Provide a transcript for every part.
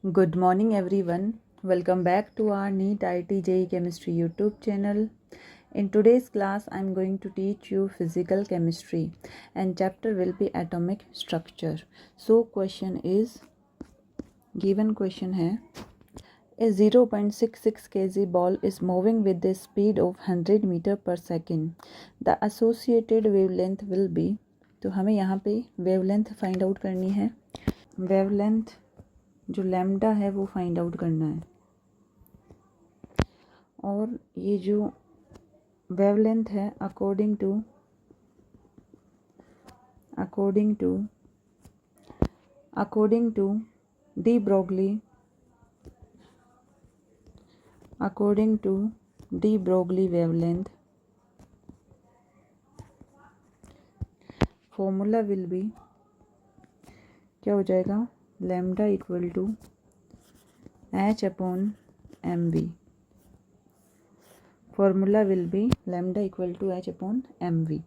Good morning everyone. Welcome back to our NEET IIT JEE Chemistry YouTube channel. In today's class I am going to teach you physical chemistry and chapter will be atomic structure. So question is, given question है, a 0.66 kg ball is moving with the speed of 100 meter per second. The associated wavelength will be, तो हमें यहाँ पे wavelength find out करनी है. wavelength जो lambda है वो फाइंड आउट करना है और ये जो वेवलेंथ है according to de Broglie wavelength formula will be, क्या हो जाएगा, lambda equal to H upon M V. Formula will be lambda equal to H upon M V.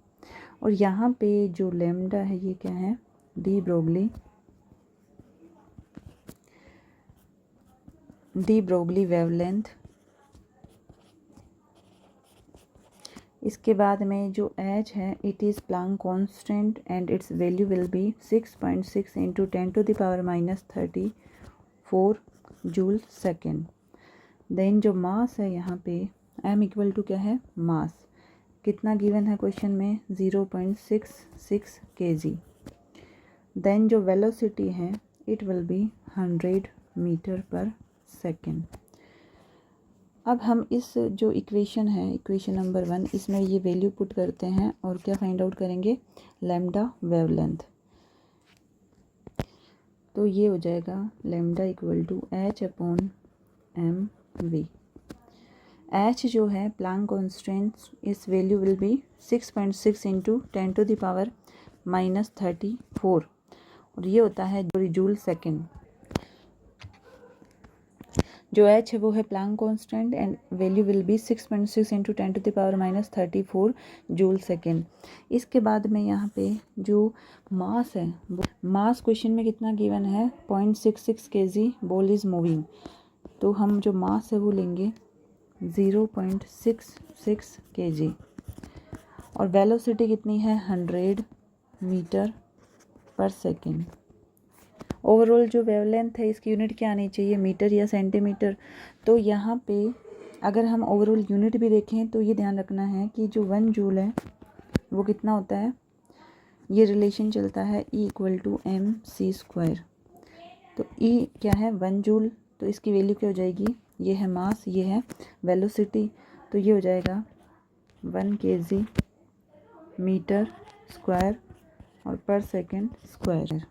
और यहाँ पे जो लैम्डा है ये क्या है, डी ब्रोगली वेवलेंथ. इसके बाद में जो एच है it is Planck constant and its value will be 6.6 into 10⁻³ joule second. Then जो मास है यहाँ पे m इक्वल टू क्या है, मास कितना गिवन है क्वेश्चन में, 0.66 kg. देन जो वेलोसिटी है it will be 100 metre per second. अब हम इस जो इक्वेशन है, इक्वेशन नंबर 1, इसमें ये वैल्यू पुट करते हैं और क्या फाइंड आउट करेंगे, लैम्डा वेवलेंथ. तो ये हो जाएगा lambda equal to H upon M V. H जो है प्लैंक कांस्टेंट, इस वैल्यू विल बी 6.6 इंटू 10⁻³ और ये होता है जूल सेकेंड. जो एच है वो है Planck constant and value will be 6.6 into 10⁻³ joule second. इसके बाद में यहाँ पे जो मास है, मास क्वेश्चन में कितना गिवन है, 0.66 kg बॉल इज़ मूविंग. तो हम जो मास है वो लेंगे 0.66 kg और वेलोसिटी कितनी है, 100 मीटर पर सेकेंड. ओवरऑल जो वेवलेंथ है इसकी यूनिट क्या आनी चाहिए, मीटर या सेंटीमीटर. तो यहाँ पे अगर हम ओवरऑल यूनिट भी देखें तो ये ध्यान रखना है कि जो 1 जूल है वो कितना होता है, ये रिलेशन चलता है E इक्वल टू mc². तो E क्या है, 1 जूल, तो इसकी वैल्यू क्या हो जाएगी, ये है मास, ये है वेलोसिटी, तो ये हो जाएगा 1 kg मीटर स्क्वायर और पर सेकेंड स्क्वायर.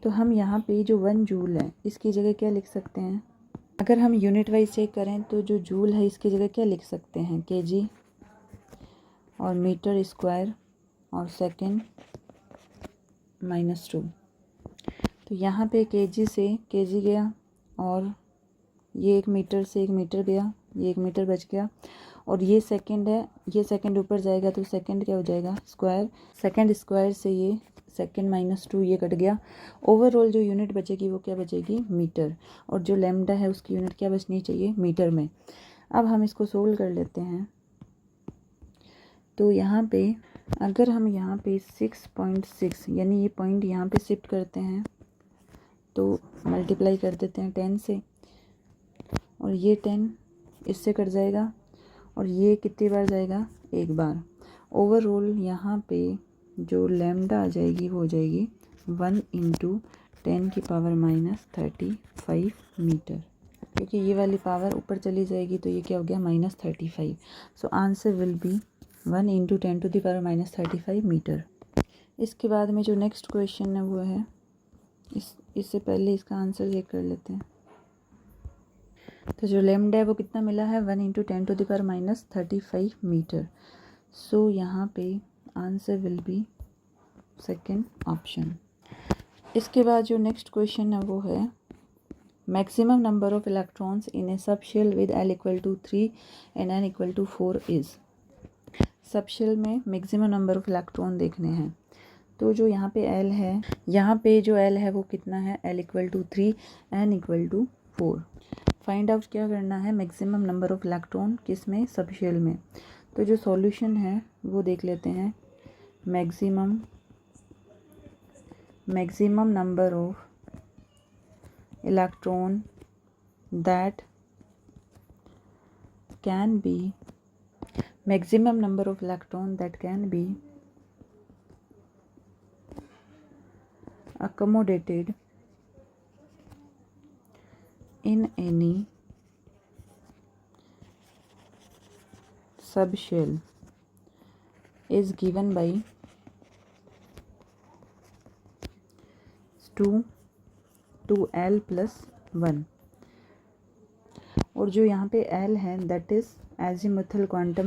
तो हम यहाँ पे जो 1 जूल है इसकी जगह क्या लिख सकते हैं, अगर हम यूनिट वाइज चेक करें तो जो जूल है इसकी जगह क्या लिख सकते हैं, kg और मीटर स्क्वायर और सेकेंड -2. तो यहाँ पे kg से kg गया और ये 1 मीटर से 1 मीटर गया, ये 1 मीटर बच गया और ये सेकंड है, ये सेकंड ऊपर जाएगा तो सेकंड क्या हो जाएगा, स्क्वायर. सेकंड स्क्वायर से ये सेकंड -2 ये कट गया. ओवरऑल जो यूनिट बचेगी वो क्या बचेगी, मीटर. और जो लैम्डा है उसकी यूनिट क्या बचनी चाहिए, मीटर में. अब हम इसको सोल्व कर लेते हैं. तो यहाँ पे अगर हम यहाँ पे 6.6 यानी ये पॉइंट यहाँ पे शिफ्ट करते हैं तो मल्टीप्लाई कर देते हैं 10 से और ये 10 इससे कट जाएगा और ये कितनी बार जाएगा, एक बार. ओवरऑल यहाँ पे जो लैम्डा आ जाएगी वो हो जाएगी 1 इंटू 10⁻³ मीटर, क्योंकि ये वाली पावर ऊपर चली जाएगी तो ये क्या हो गया, -35. So answer will be 1 into 10⁻³ metre. इसके बाद में जो नेक्स्ट क्वेश्चन है वो है, इससे पहले इसका आंसर चेक कर लेते हैं. तो जो लैम्डा है वो कितना मिला है, 1 इंटू 10⁻³ मीटर. सो यहाँ पे answer will be second option. इसके बाद जो नेक्स्ट क्वेश्चन है वो है, maximum number of electrons in a subshell with L equal to 3 and N equal to 4 is. Subshell में मैक्सिमम नंबर ऑफ इलेक्ट्रॉन देखने हैं तो जो यहाँ पे L है, यहाँ पे जो L है वो कितना है, L equal to 3, N equal to 4। Find out क्या करना है, मैक्सिमम नंबर ऑफ इलेक्ट्रॉन किस में, सब शेल में। तो जो सॉल्यूशन है वो देख लेते हैं, maximum number of electron that can be, maximum number of electron that can be accommodated in any subshell is given by 2L plus 1। और जो यहाँ पे L है that is azimuthal quantum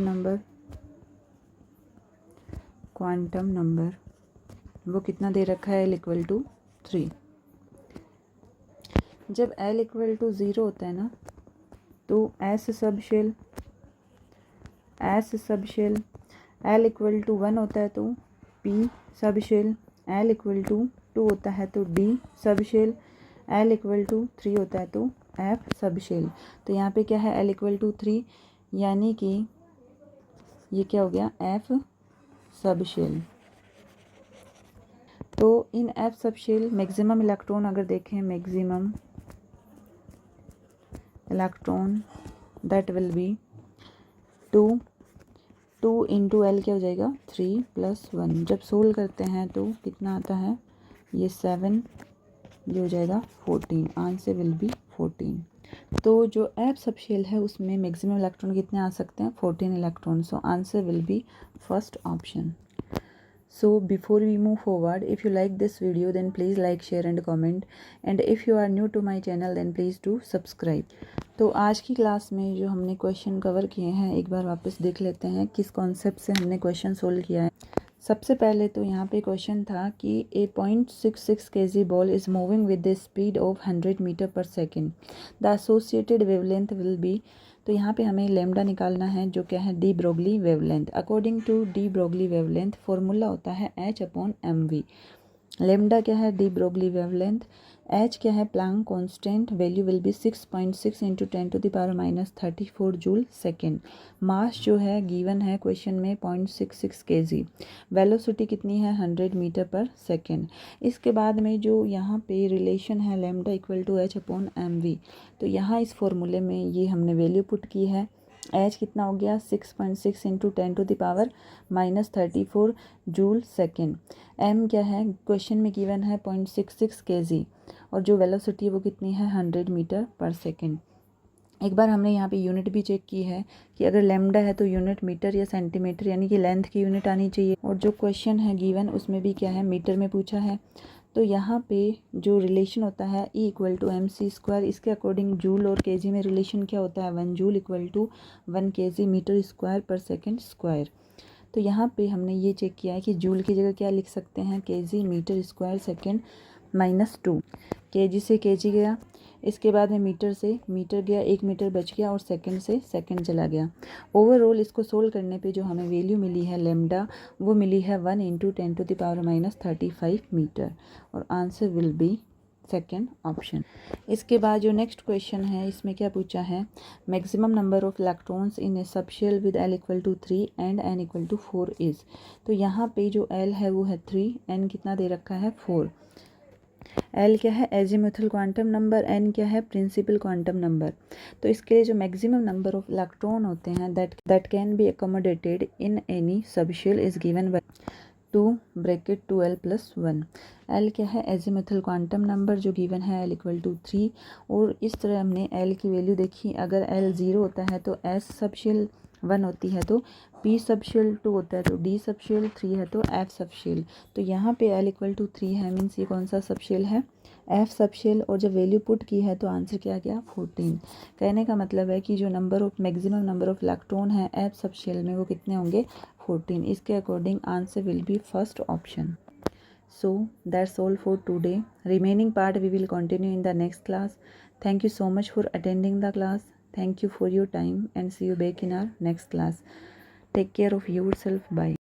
number वो कितना दे रखा है, L इक्वल टू 3। जब L इक्वल टू 0 होता है ना तो S सब शेल, L इक्वल टू 1 होता है तो P सब शेल, L इक्वल टू 2 होता है तो D सब शेल, L इक्वल टू 3 होता है तो F सब शेल। तो यहाँ पे क्या है, L इक्वल टू 3, यानी कि ये क्या हो गया, F सब शेल। तो in F subshell maximum electron अगर देखें, maximum electron that will be 2 into L क्या हो जाएगा, 3 प्लस 1। जब सोल्व करते हैं तो कितना आता है, ये 7, ये हो जाएगा 14, आंसर विल बी 14। तो जो F सब शेल है उसमें मैक्सिमम इलेक्ट्रॉन कितने आ सकते हैं, 14 electron. So answer will B first option. So before we move forward, if you like this video then please like, share and comment, and if you are new to my channel then please do subscribe। तो आज की class में जो हमने question cover किए हैं एक बार वापस देख लेते हैं किस कॉन्सेप्ट से हमने क्वेश्चन सोल्व किया है। सबसे पहले तो यहाँ पे क्वेश्चन था कि a 0.66 kg ball is moving with the speed of 100 metre per second, the associated wavelength will be. तो यहाँ पे हमें लैम्डा निकालना है जो क्या है, de Broglie wavelength. According to de Broglie wavelength formula होता है H/mv। लैम्डा क्या है, डी ब्रोगली वेवलेंथ। H क्या है, Planck constant, value will be 6.6 into 10⁻³ joule second. Mass जो है गिवन है क्वेश्चन में 0.66 kg। वेलोसिटी कितनी है, 100 मीटर पर सेकेंड। इसके बाद में जो यहाँ पे रिलेशन है लैम्डा इक्वल टू H/mv, तो यहाँ इस फॉर्मूले में ये हमने वैल्यू पुट की है। H कितना हो गया, 6.6 इंटू 10⁻³ जूल सेकेंड। M क्या है, क्वेश्चन में गिवन है 0.66 kg, और जो वेलोसिटी है वो कितनी है, 100 मीटर पर सेकेंड। एक बार हमने यहाँ पे यूनिट भी चेक की है कि अगर लैम्डा है तो यूनिट मीटर या सेंटीमीटर, यानी कि लेंथ की यूनिट आनी चाहिए। और जो क्वेश्चन है गिवन उसमें भी क्या है, मीटर में पूछा है। तो यहाँ पे जो रिलेशन होता है E इक्वल टू mc², इसके अकॉर्डिंग जूल और केजी में रिलेशन क्या होता है, 1 joule equal to 1 kg metre square per second square. तो यहाँ पे हमने ये चेक किया है कि जूल की जगह क्या लिख सकते हैं, kg metre square second -2। kg से kg गया, इसके बाद में मीटर से मीटर गया, 1 मीटर बच गया, और सेकंड से सेकंड चला गया। ओवरऑल इसको सोल्व करने पे जो हमें वैल्यू मिली है लैम्डा, वो मिली है 1 इंटू 10⁻35 मीटर, और answer will be second option. इसके बाद जो नेक्स्ट क्वेश्चन है इसमें क्या पूछा है, maximum number of electrons in a subshell with L equal to 3 and N equal to 4 is. तो यहाँ पे जो L है वो है 3, N कितना दे रखा है, 4। L क्या है, एजीमुथल क्वांटम नंबर, N क्या है, प्रिंसिपल क्वांटम नंबर। तो इसके लिए जो मैक्सिमम नंबर ऑफ इलेक्ट्रॉन होते हैं that can be accommodated in any subshell is given by 2 plus 1। L क्या है, एजीमुथल क्वांटम नंबर जो गिवन है L इक्वल टू 3। और इस तरह हमने L की वैल्यू देखी, अगर L 0 होता है तो S सबशेल 1 होती है तो P सबशेल 2 होता है तो D सबशेल 3 है तो F सबशेल। तो यहाँ पे L इक्वल टू 3 है, मीन्स ये कौन सा सबशेल है, F सबशेल। और जब वैल्यू पुट की है तो आंसर क्या गया, 14। कहने का मतलब है कि जो number of maximum number of electron है F सबशेल में वो कितने होंगे, 14। इसके according answer will B first option. So that's all for today. Remaining part we will continue in the next class. Thank you so much for attending the class. Thank you for your time and see you back in our next class. Take care of yourself. Bye.